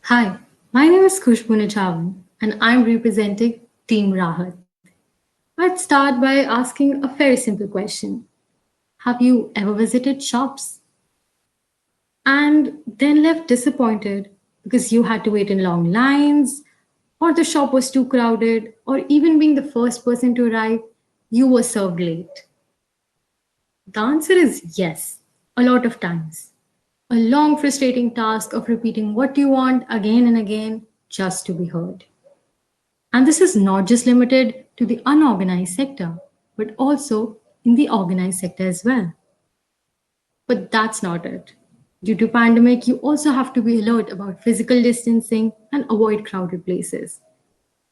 Hi, my name is Khushbu Chavan and I'm representing Team Raahat. I'd start by asking a very simple question. Have you ever visited shops and then left disappointed because you had to wait in long lines, or the shop was too crowded, or even being the first person to arrive, you were served late? The answer is yes, a lot of times. A long, frustrating task of repeating what you want again and again just to be heard. And this is not just limited to the unorganized sector, but also in the organized sector as well. But that's not it. Due to pandemic, you also have to be alert about physical distancing and avoid crowded places.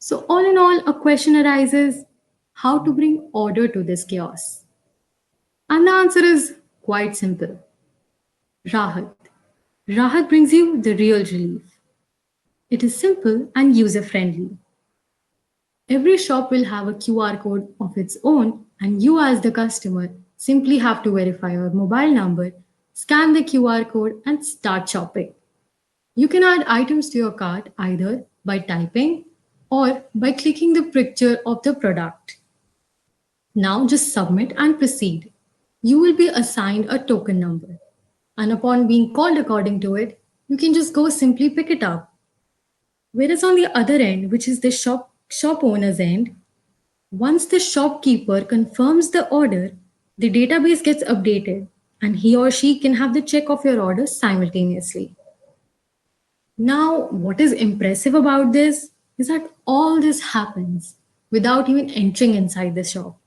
So all in all, a question arises, how to bring order to this chaos? And the answer is quite simple. Rahat. Rahat brings you the real relief. It is simple and user friendly. Every shop will have a QR code of its own, and you, as the customer, simply have to verify your mobile number, scan the QR code, and start shopping. You can add items to your cart either by typing or by clicking the picture of the product. Now just submit and proceed. You will be assigned a token number, and upon being called according to it, you can just go simply pick it up. Whereas on the other end, which is the shop owner's end, once the shopkeeper confirms the order, the database gets updated and he or she can have the check of your order simultaneously. Now, what is impressive about this is that all this happens without even entering inside the shop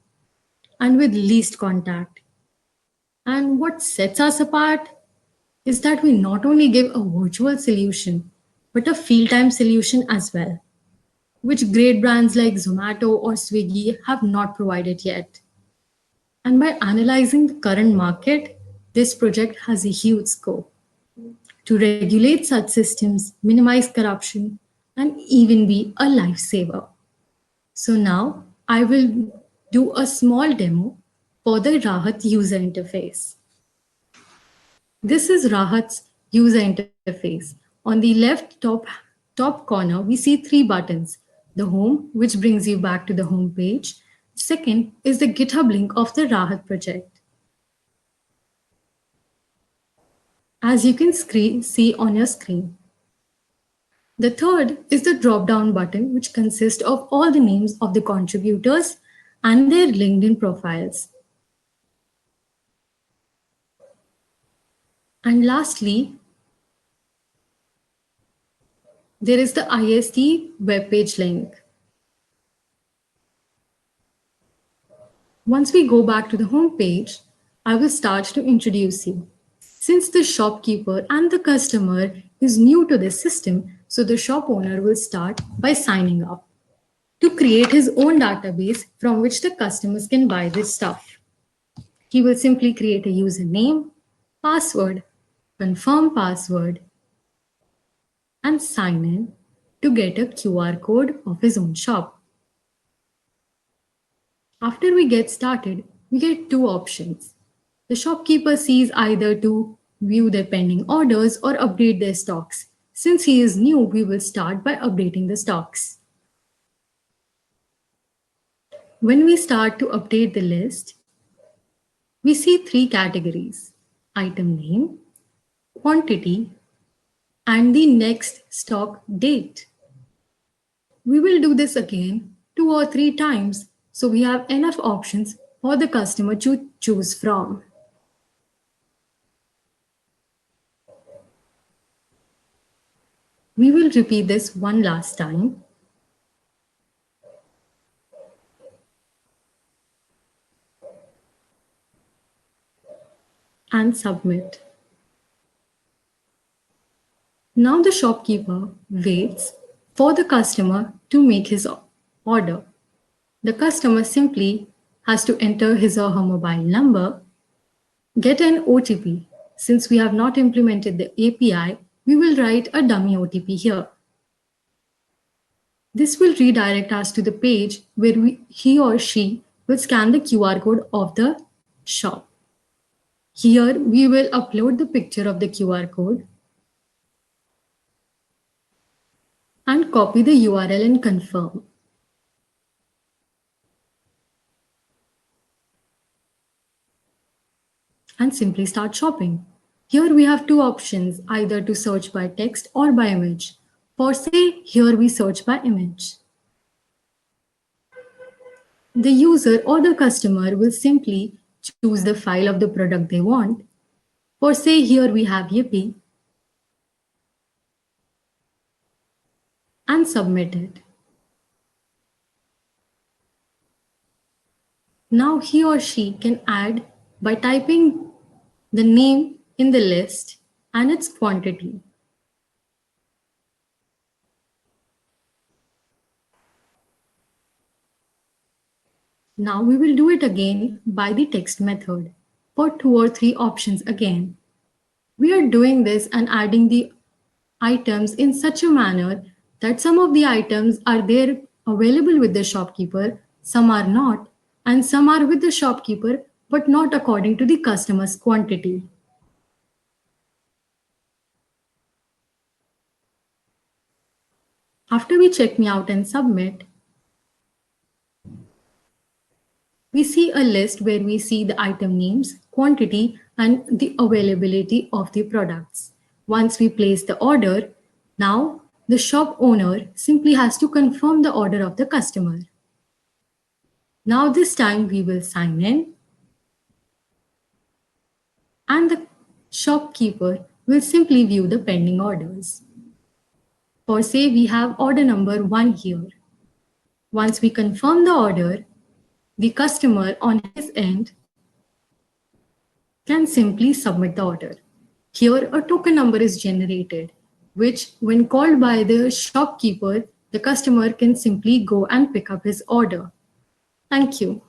and with least contact. And what sets us apart is that we not only give a virtual solution, but a field time solution as well, which great brands like Zomato or Swiggy have not provided yet. And by analyzing the current market, this project has a huge scope to regulate such systems, minimize corruption, and even be a lifesaver. So now I will do a small demo for the Rahat user interface. This is Rahat's user interface. On the top corner, we see three buttons. The home, which brings you back to the home page. Second is the GitHub link of the Rahat project. As you can see on your screen. The third is the drop down button, which consists of all the names of the contributors and their LinkedIn profiles. And lastly, there is the IST webpage link. Once we go back to the home page, I will start to introduce you. Since the shopkeeper and the customer is new to this system, so the shop owner will start by signing up to create his own database from which the customers can buy this stuff. He will simply create a username, password, confirm password, and sign in to get a QR code of his own shop. After we get started, we get two options. The shopkeeper sees either to view their pending orders or update their stocks. Since he is new, we will start by updating the stocks. When we start to update the list, we see three categories: item name, quantity, and the next stock date. We will do this again 2 or 3 times so we have enough options for the customer to choose from. We will repeat this one last time and submit. Now the shopkeeper waits for the customer to make his order. The customer simply has to enter his or her mobile number, get an OTP. Since we have not implemented the API, we will write a dummy OTP here. This will redirect us to the page where he or she will scan the QR code of the shop. Here we will upload the picture of the QR code and copy the URL and confirm, and simply start shopping. Here we have two options, either to search by text or by image. For say, here we search by image. The user or the customer will simply choose the file of the product they want. For say, here we have Yippee and submit it. Now he or she can add by typing the name in the list and its quantity. Now we will do it again by the text method for two or three options again. We are doing this and adding the items in such a manner that some of the items are there available with the shopkeeper, some are not, and some are with the shopkeeper but not according to the customer's quantity. After we check me out and submit, we see a list where we see the item names, quantity, and the availability of the products. Once we place the order, now the shop owner simply has to confirm the order of the customer. Now this time we will sign in and the shopkeeper will simply view the pending orders. For say we have order number 1 here. Once we confirm the order, the customer on his end can simply submit the order. Here a token number is generated, which when called by the shopkeeper, the customer can simply go and pick up his order. Thank you.